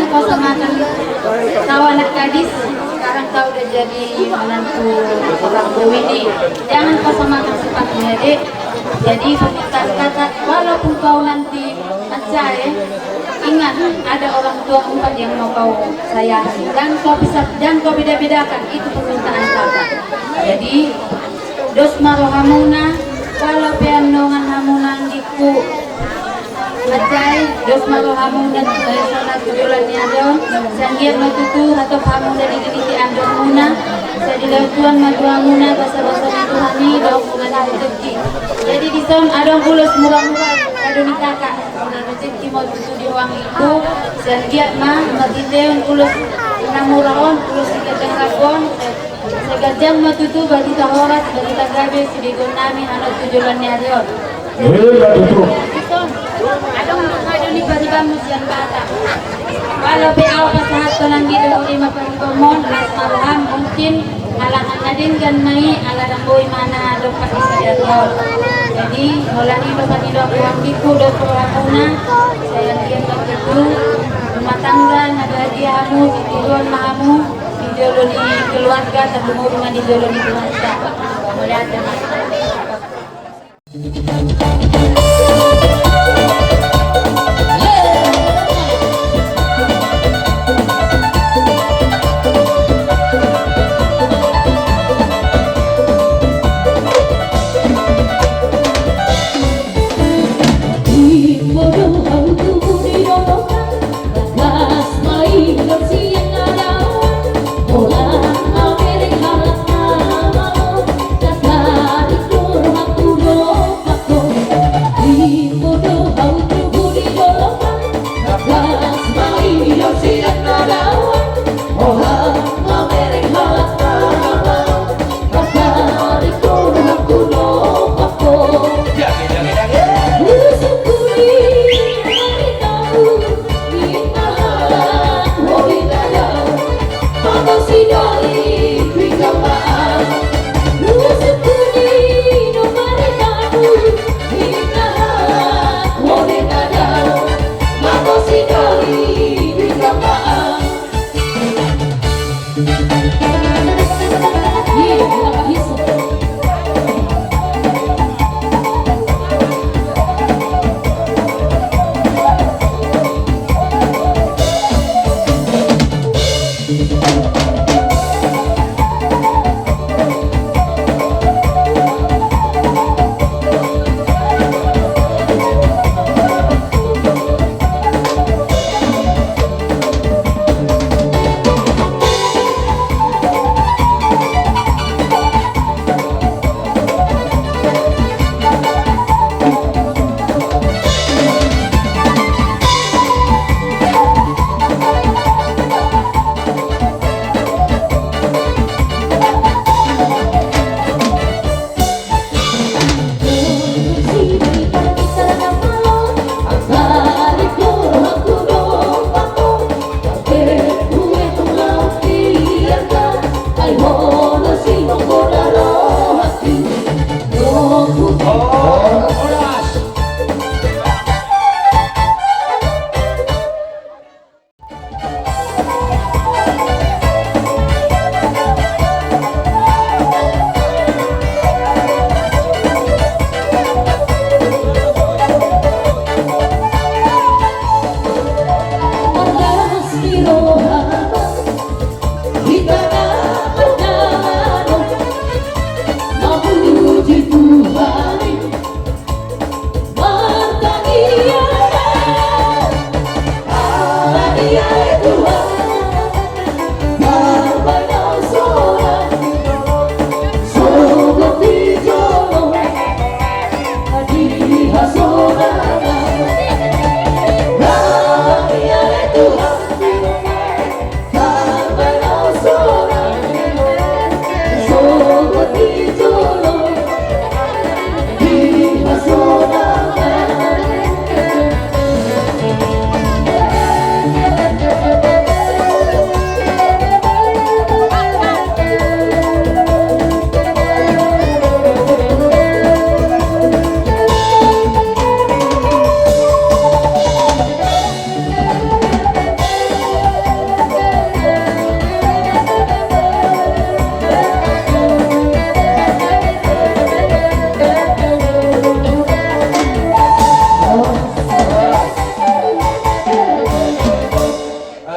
jangan kau samakan kau anak gadis, sekarang kau udah jadi menantu orang Widi, jangan kau samakan sifatnya dek. Jadi kata walaupun kau nanti acai, ingat ada orang tua empat yang mau kau sayangi, dan jangan kau beda-bedakan, itu permintaan kakak. Jadi dos marohamuna kalau pianongan hamunan diku acai dos marohamuna sana tujulannya dong sanggir matutu atau hamunan digiti andong muna saya dilautuan matuamuna bahasa-bahasa Tuhani daun bulan rezeki. Jadi di sana ada ulus murah-murah adoni kakak bulan rezeki mau tutu di uang itu sanggir mah matiteon ulus namuraon ulus diketeng rabon segajang matutu bagi tahorat bagi tagabe sidigon nami anak tujulannya ada. Ada untuk adoni baribamu siang bata. Kalau beaw pasahat palang gitu lima pangkomon las marham mungkin halangan nadin kan mai ala ramboy mana dopak isadiatol. Jadi mulai itu kan itu uang diku do perlakunya saya lihat begitu rumah tangga ada diamu tiduran mahamu dijoloni keluarga dan rumah dijoloni keluarga. Mulai ada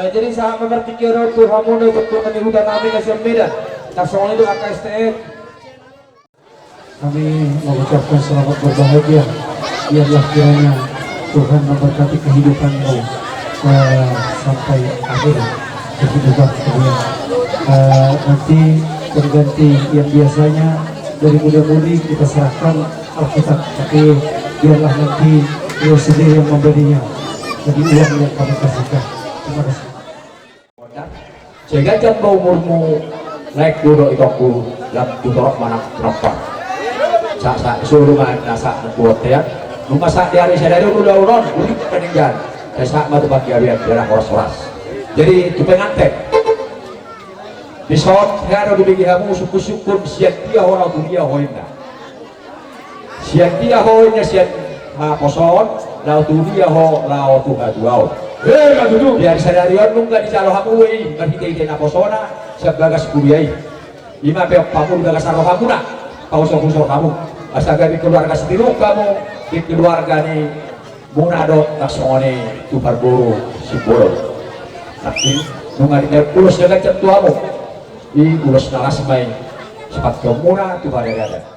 Jadi saat berpikir itu kamu nih betul nih udah kami kasih Medan. Nah soal itu AKSTF. Kami mengucapkan selamat berbahagia. Biarlah kiranya Tuhan memberkati kehidupanmu sampai akhir kehidupan kalian. Nanti berganti yang biasanya dari muda-mudi kita serahkan Alkitab, tapi biarlah nanti Dia sendiri yang memberinya. Jadi uang yang kami kasihkan. Terima kasih. Sehingga jam umurmu naik duduk itu aku dan duduk mana perempuan. Sak suruh mana sak buat ya. Rumah sak dari saya dari udah uron, udah peninggal. Saya sak matu bagi biar horas-horas. Jadi itu pengantin. Di saat ada di bagi kamu syukur siang dia orang dunia hoina. Siang dia hoina siang poson, lau dunia ho lau tuha tuau. Katudu. Biar sadarian nung gak dicalo kamu wei, nggak hite na posona, siap gagas kuliah. Lima peok kamu gagas aro kamu nak, pausok kamu. Astaga di keluarga setiru kamu, di keluarga ni munado taksone tu parboro si boro. Tapi nung gak pulos jaga tuamu. I ulos nalas may sapat muna tu barada.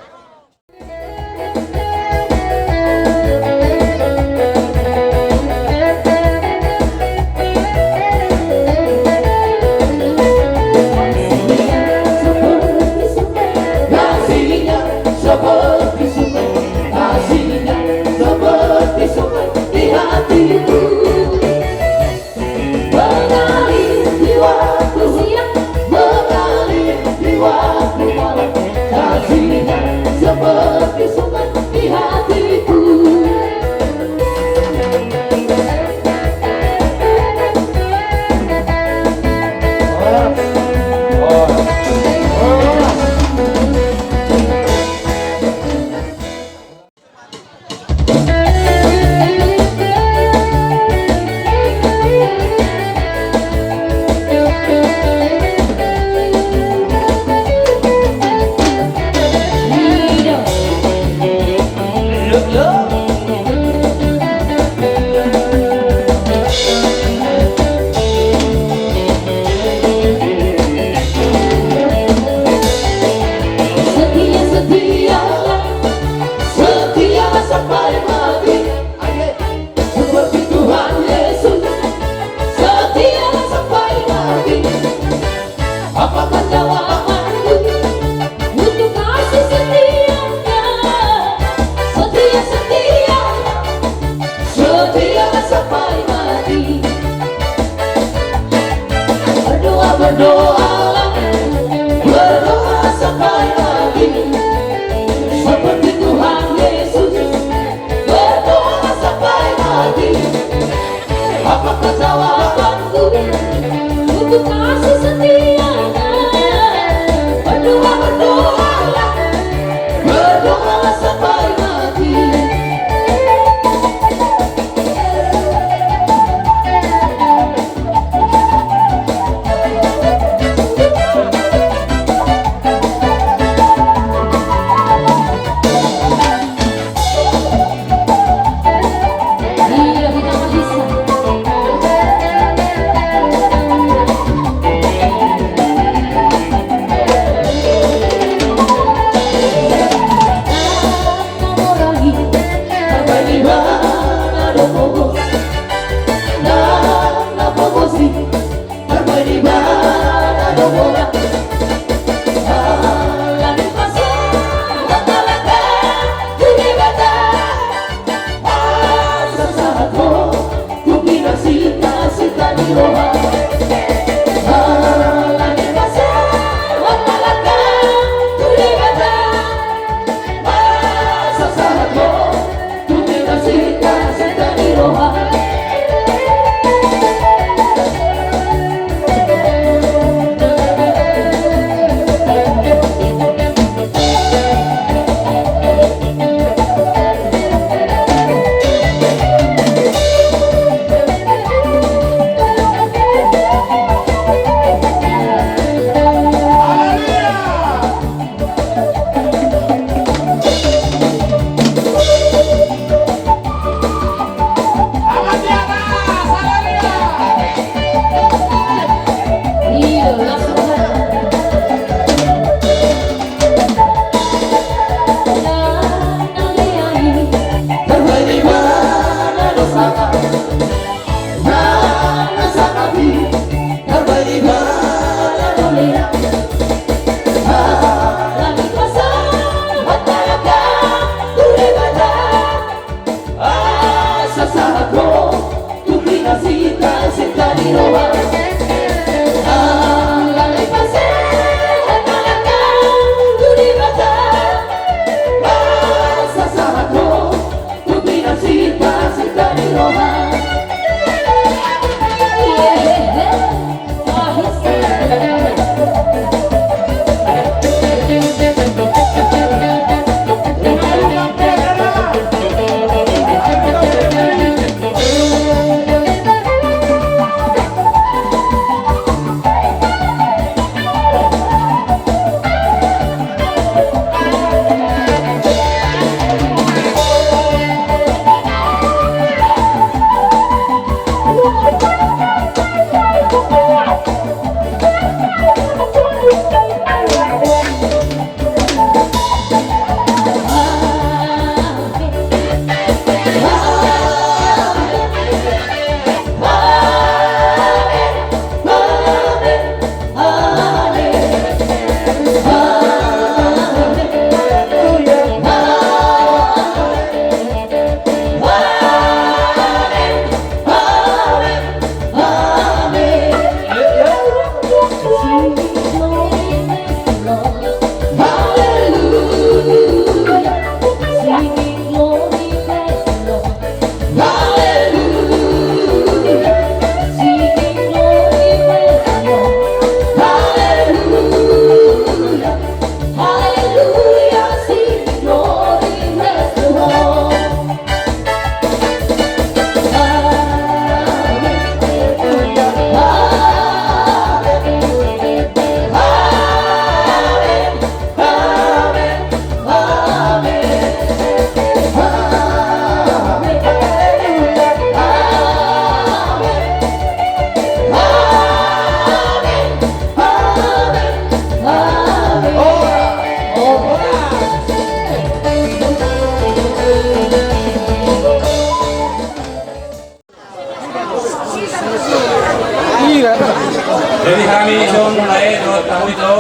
Jadi kami son mulai 2 tahun itu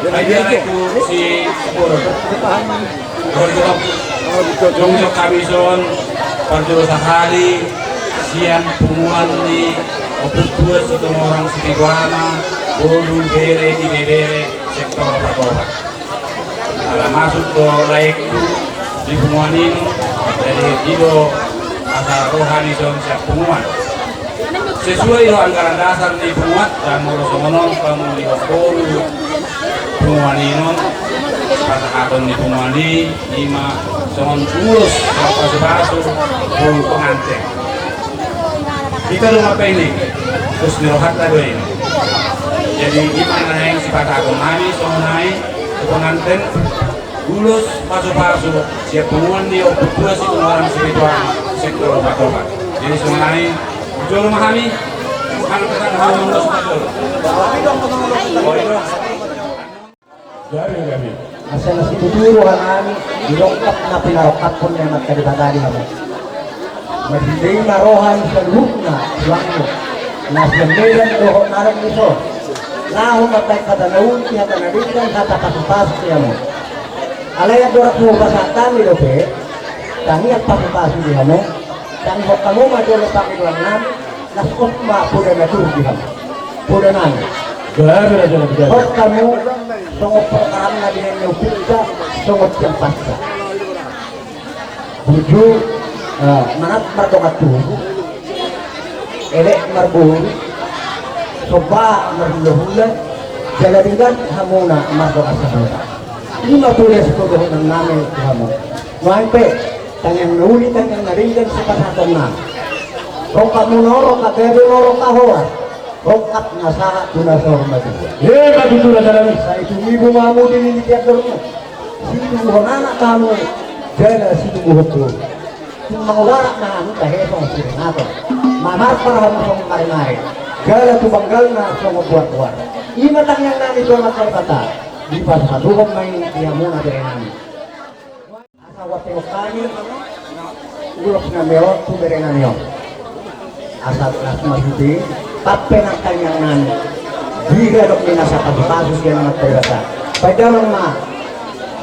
aja itu si sepur Jong kami son pada sekali siang pengumuman di operasi itu orang Situana belum bere di bere sektor apa kalau masuk ke layak di pengumuman ini dari itu asal rohani son siap pengumuman sesuai dengan anggaran dasar di pengumuman dan ngurus-ngurus kamu di pengumuman ini kata-kata di pengumuman ini 5 son tulus pasu-pasu pengantin kita rumah pendek terus nirohat lagi ini jadi gimana yang sifat aku nani so naik ke pengantin lulus pasu-pasu siap pengumuman di operasi pengeluaran spiritual sektor obat-obat jadi semuanya betul memahami anak kita mau lulus betul Gabi. Masalah situ dulu kami dilengkap na pinarokat pun yang nagkadibadali kami. Hindi na rohan sa lukna langno. Nasamilan doho narang ito. Laho matay kadanawun siya kanadikan sa tapasupas siya mo. Alaya dorak mo basatan ni Lope. Tangi at pasupas siya mo. Tangi ho kamu madolo pakilang namin. Nasot maapuda na turbihan. Puda namin. Gabi na dyan na Hot kamu sungguh perkara na din yung pizza sungguh yang pasta. Buju manat mardokat tuhu. Elek marbun. Soba marluhulan. Jalaringan hamuna mardokat sabota. Lima tulis ko doon ng namin kamu. Wahimpe tangyang nulit tangyang naringan sa pasatan na. Kung kamu noro ka bebe noro ka hoas. Rokap nasaha tunasor madua. betul na dalam. Sa itumibo mamu din indikator mo. Situ honana kamu jala situ buhoto. Kung mangwara na ano kahesong sirinato. Mamar para mo sa mari-mari. Jala tubanggal na sa buat-buat. Ima lang yang nami ito magkakata. Di pa sa katubang may tiyamuna din namin. Asawa teo kami. Ulok na meron tubere na niyo. Asal kelas masudi. Tapi ng kanyang nani. Biga dok nila sa pagpasus yan ng magpagasa. Padamang ma,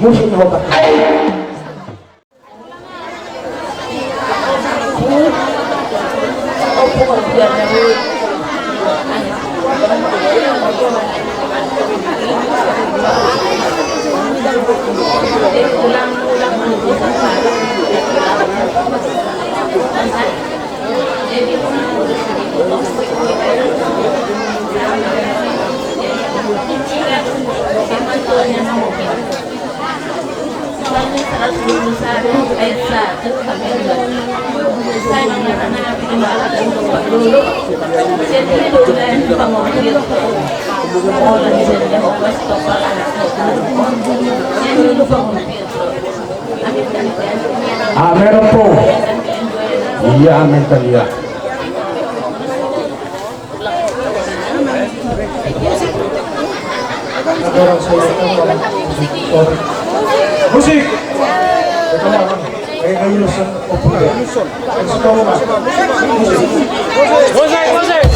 musin ho bakit. Meron po. Iya, amin talia. Musik! Ito na, ay ngayusan o pulo. Ang sitaw na. Musik!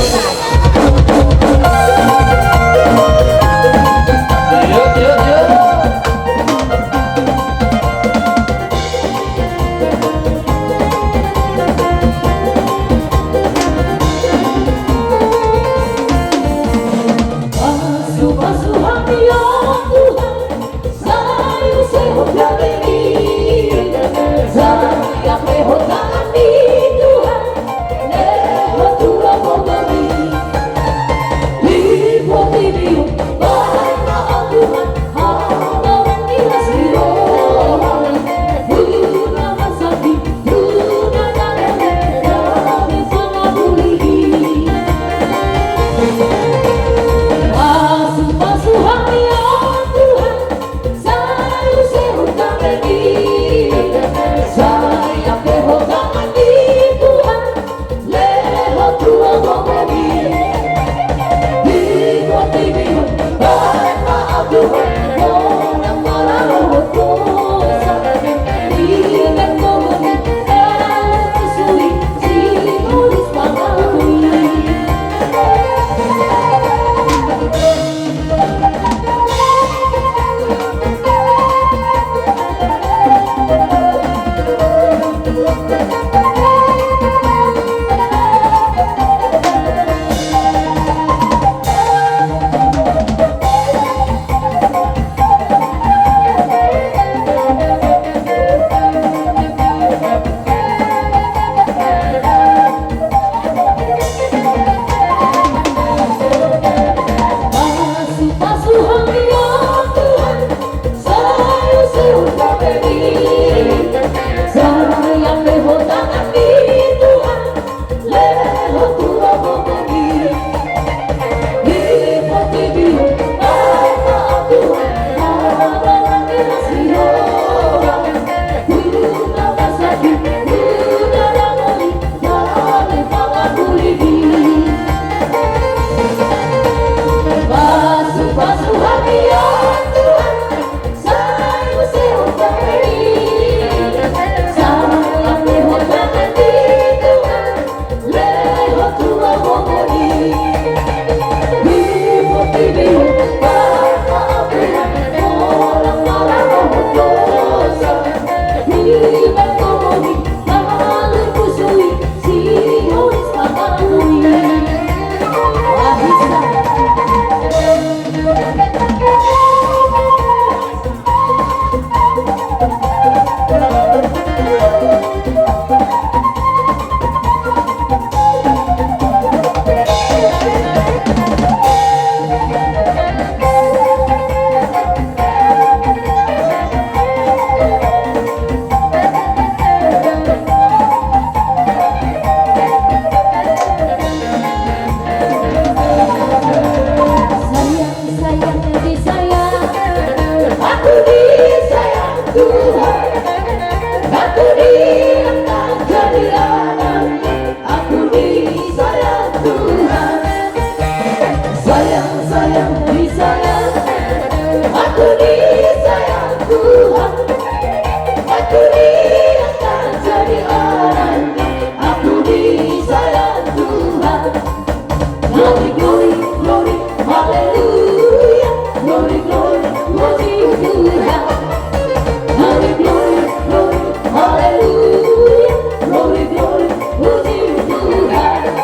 Glory, glory, glory, hallelujah. Glory, glory, glory to God. Glory, glory, glory, hallelujah. Glory, glory, glory to God.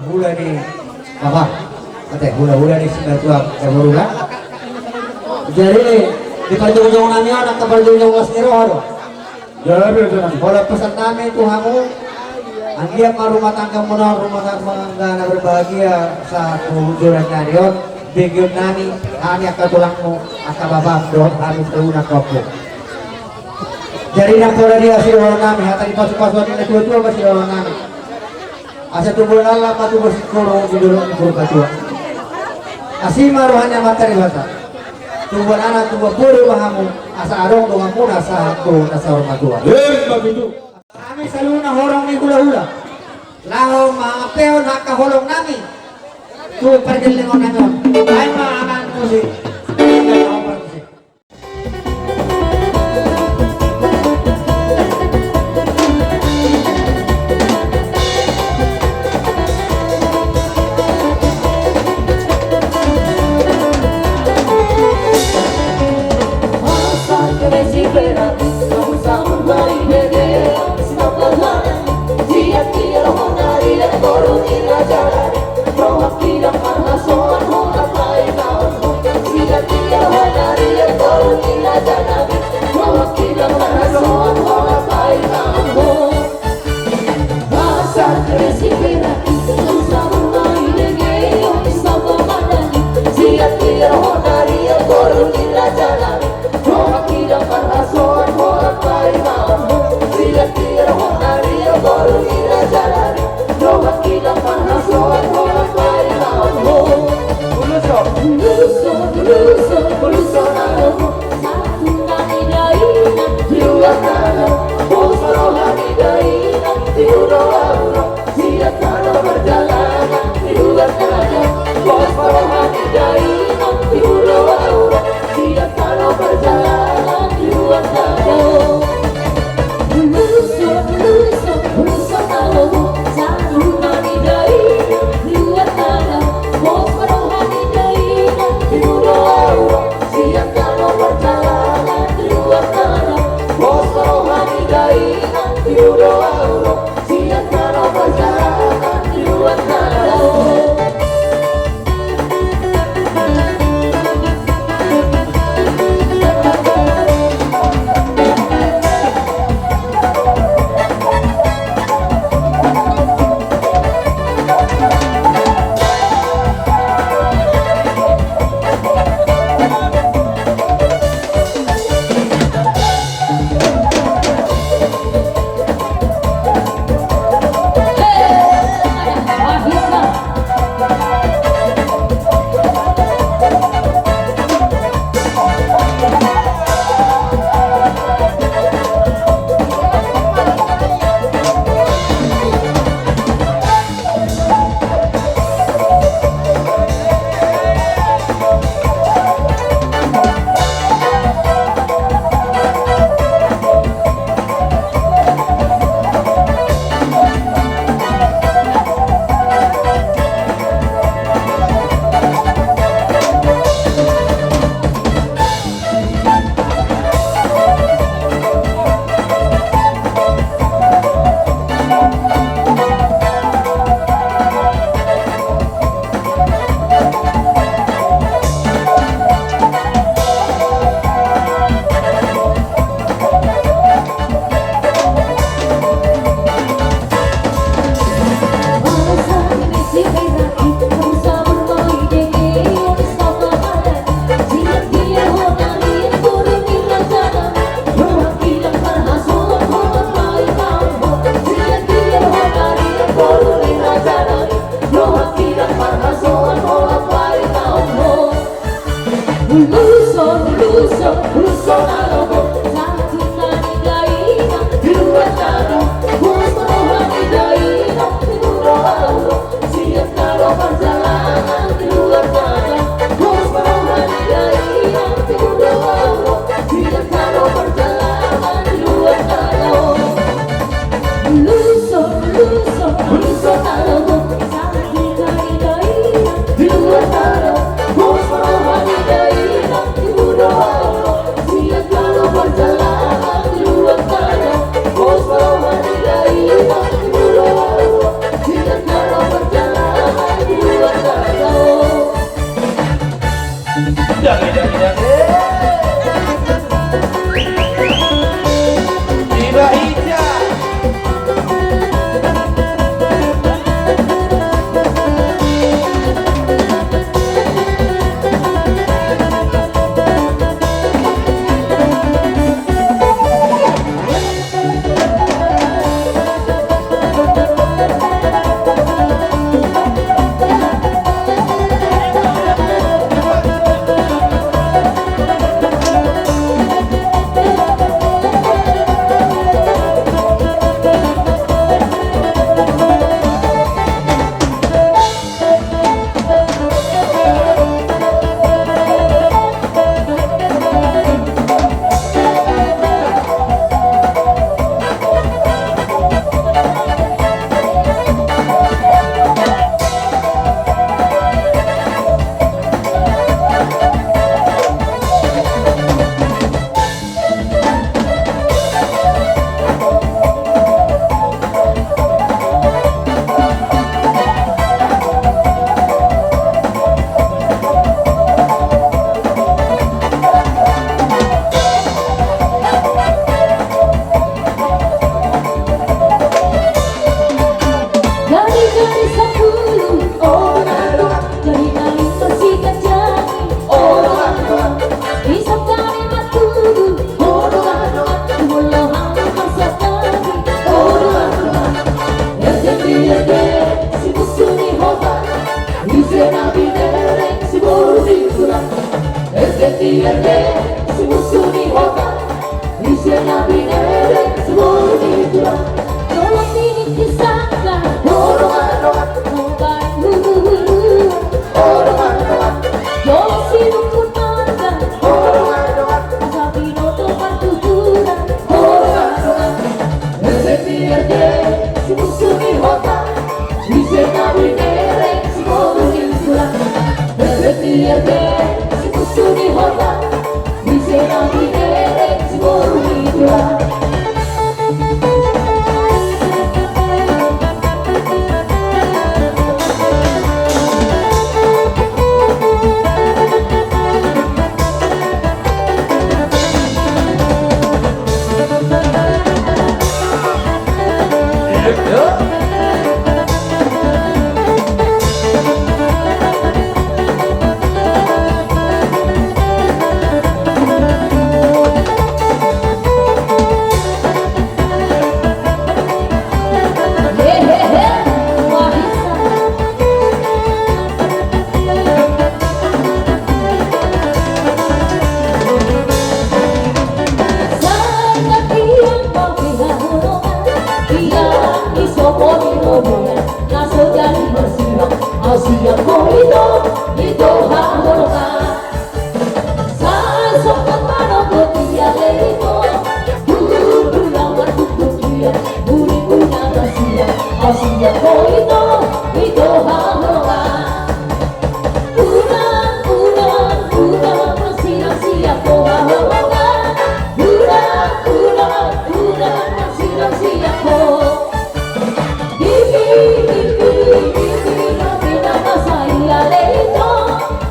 Hula ni apa? Ate hula ni sinatuan hula. Jadi di perjalanan nami anak ke perjalanan wasniro haro. Jalan berjalan. Kalau pesan kami Tuhanmu, anggia rumah tangga muna rumah tangga berbahagia satu juran narion. Bigyun nami ani akatulangmu akababam doon amin tauna kopo. Jadi nak pula dia si orang nami hata di pasu-pasuan ini tua-tua masih orang nami. Asa tubuh Allah patu bersikolo di dalam ibu katua. Asima rohanya materi bata. Tubuh anak tubuh puru bahamu asa arong doang pun asa tu asa orang tua. Kami selalu na horong ni hula-hula. Lao maapeo nak holong nami. Tu pergelingon nanyon. Ay maanan musik. Berjalan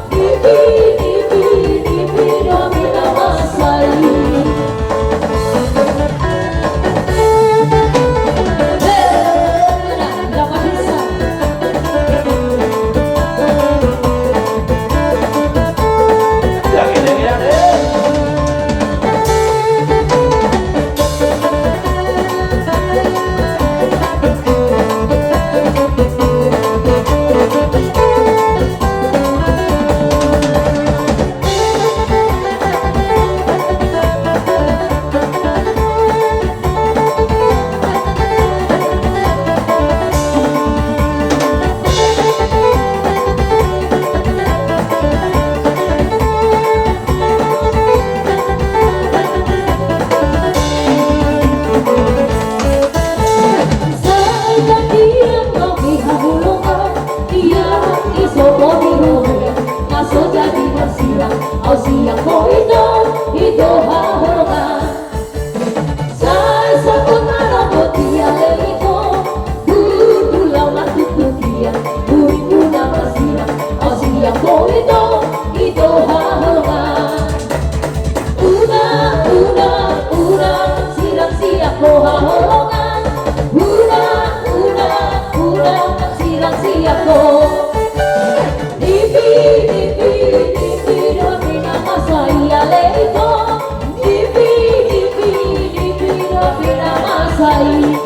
Di siang itu hahaha. Saya sebut nama botia leito, pulau mati putia, buriku nama siang itu hahaha. Una, siang hahaha. Una, siang Dipi, dopi nama saya leito. Dipi, dopi nama saya.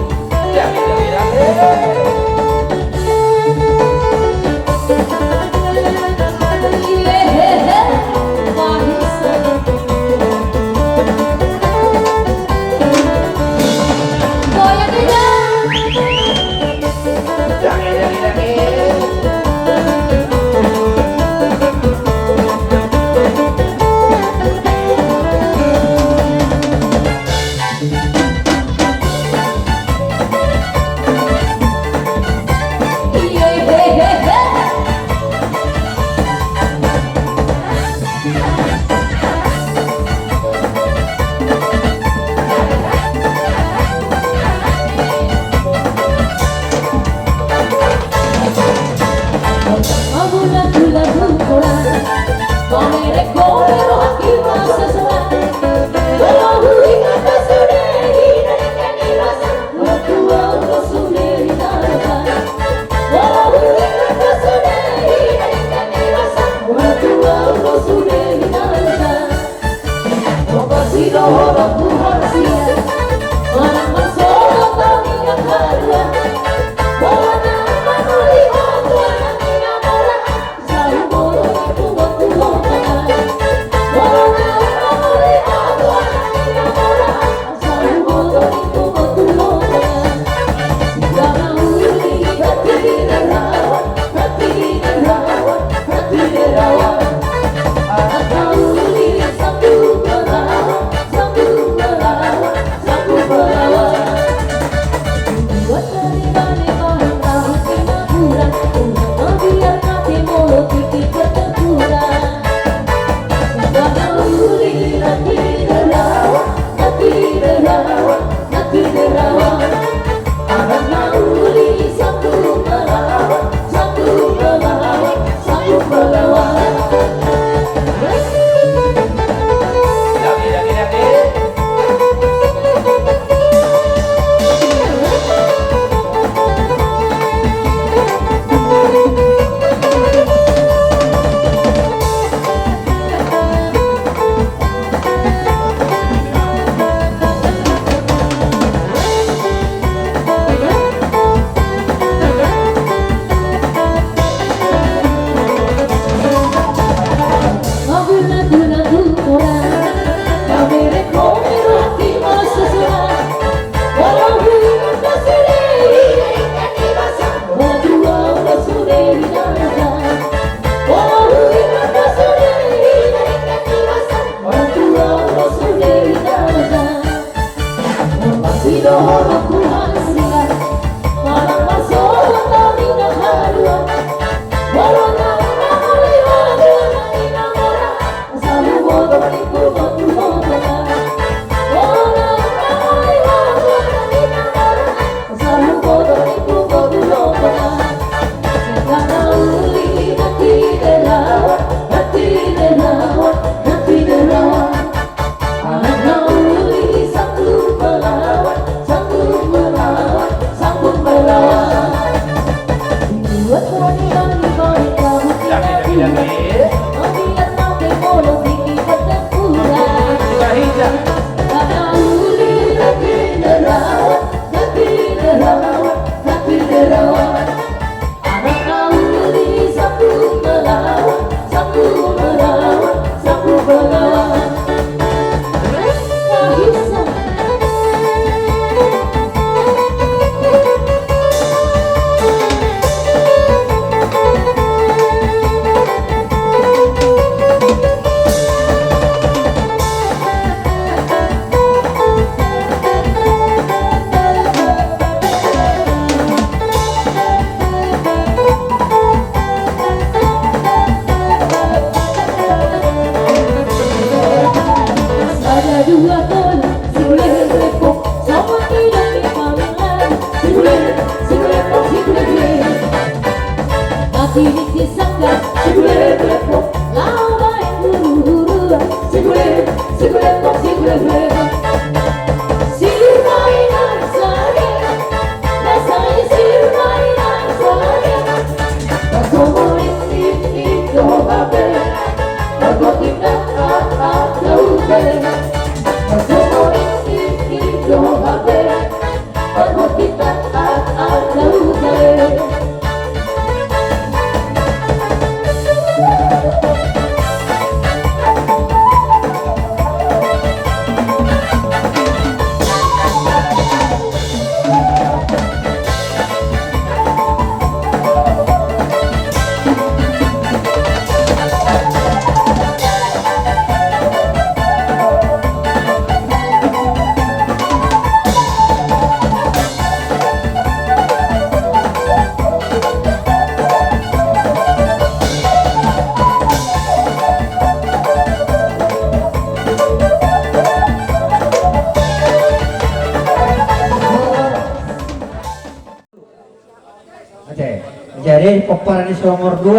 operan si nomor 2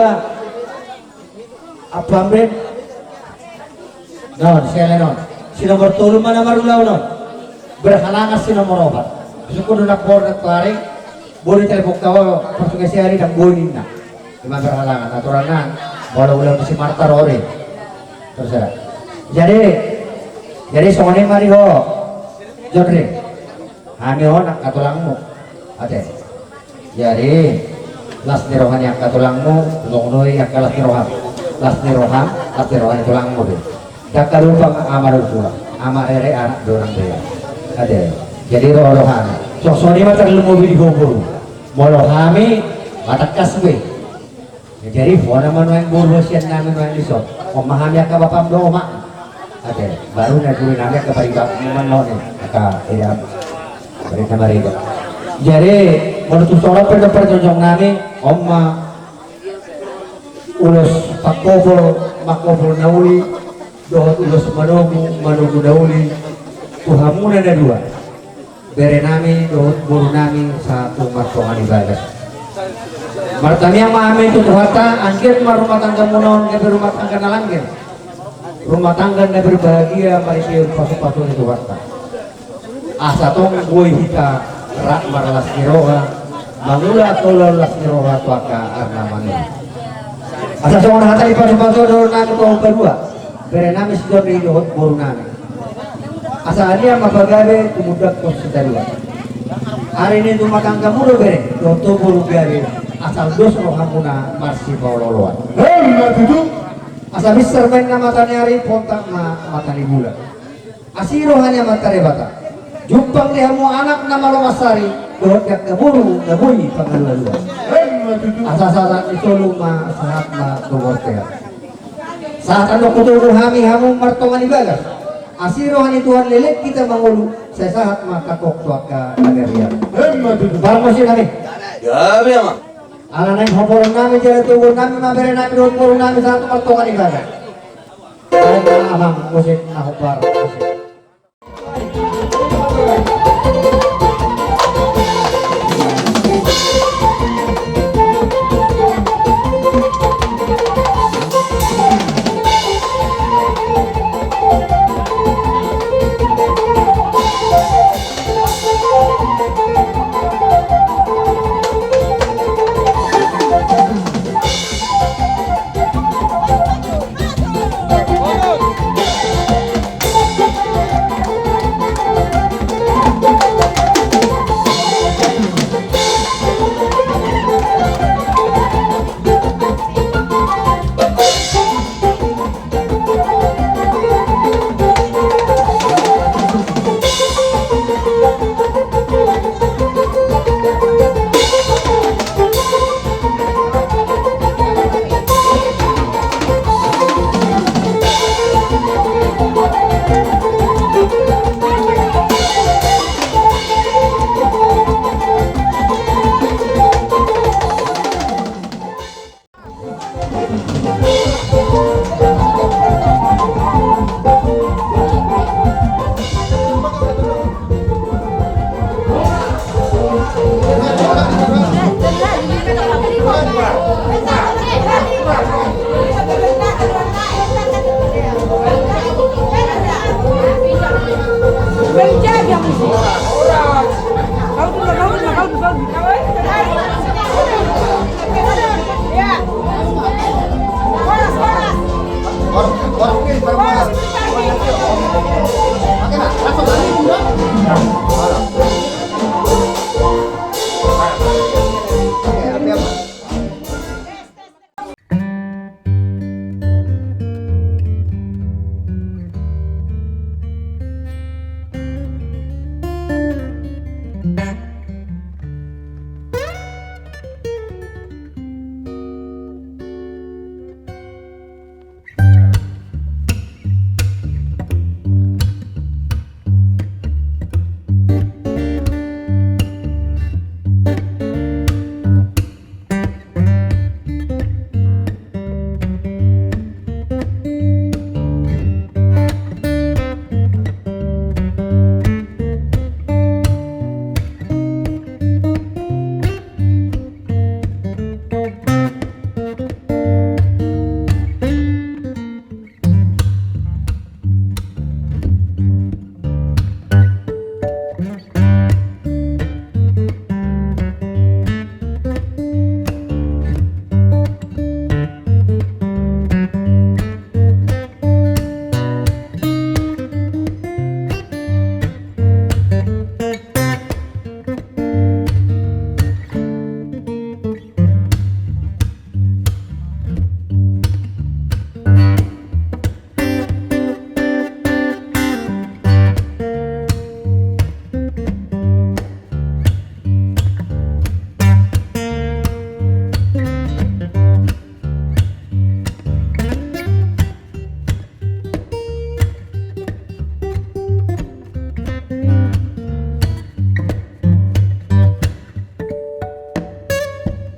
apa ambil non saya non si nomor 3 mana marulaw non berhalangan si nomor 4 suku nak bordat tarik boleh telepon kau pertugas hari dan boleh nak cuma berhalangan aturannya walau ulang si Marta Rore terserah jadi soalnya mari ho Jodre kami ho nak katulangmu ate jadi las nirohan yang katulangmu longnoi yang kalas nirohan tulangmu deh tak lupa amar dua ama ere anak dorang dia ate jadi rohan sosoni mah terlalu mobil digobur molo kami mata kasbe jadi fona manuang buru sian namin manuang lisot memahami ka bapam do mak ate baru na guru namin ka paribak manon ka tidak mereka mereka jadi menurut sorot perjong namin omma ulos makobol nauli dohot ulos manogu nauli tuhamuna na dua bere nami dohot buru nami satu martongan ibadah martami yang maame itu tuhata anjir rumah tangga munon ke rumah tangga nalanggen rumah tangga na berbahagia mari siur pasu-pasu itu harta asa tong boy hita rak maralas niroha mangula tolol las niroha tuaka arna mani asa tong hata di pasu-pasu dorong nami tuh kedua bere nami sidon di dohot buru nami asa dia mapagabe tumudak pos dua hari ini rumah tangga mulu bere doto buru gabe asal dos rohamuna marsi pauloloan asal besar main na matanya hari pontak na matani bulan asiro hanya matare bata jumpang dia mu anak nama lomasari dohot yak keburu nabui pangalua asal-asal isolu ma sahat ma dogotea saat anu kutul rohami hamu martongan ibagas asiro hanya Tuhan lelek kita mangulu saya sahat ma kakok tuaka agarian barang masih kami ya memang ala naik hoporan nami jala tubur nami mabere nami hoporan nami satu pertongan ibadah ay amang musik na hopar musik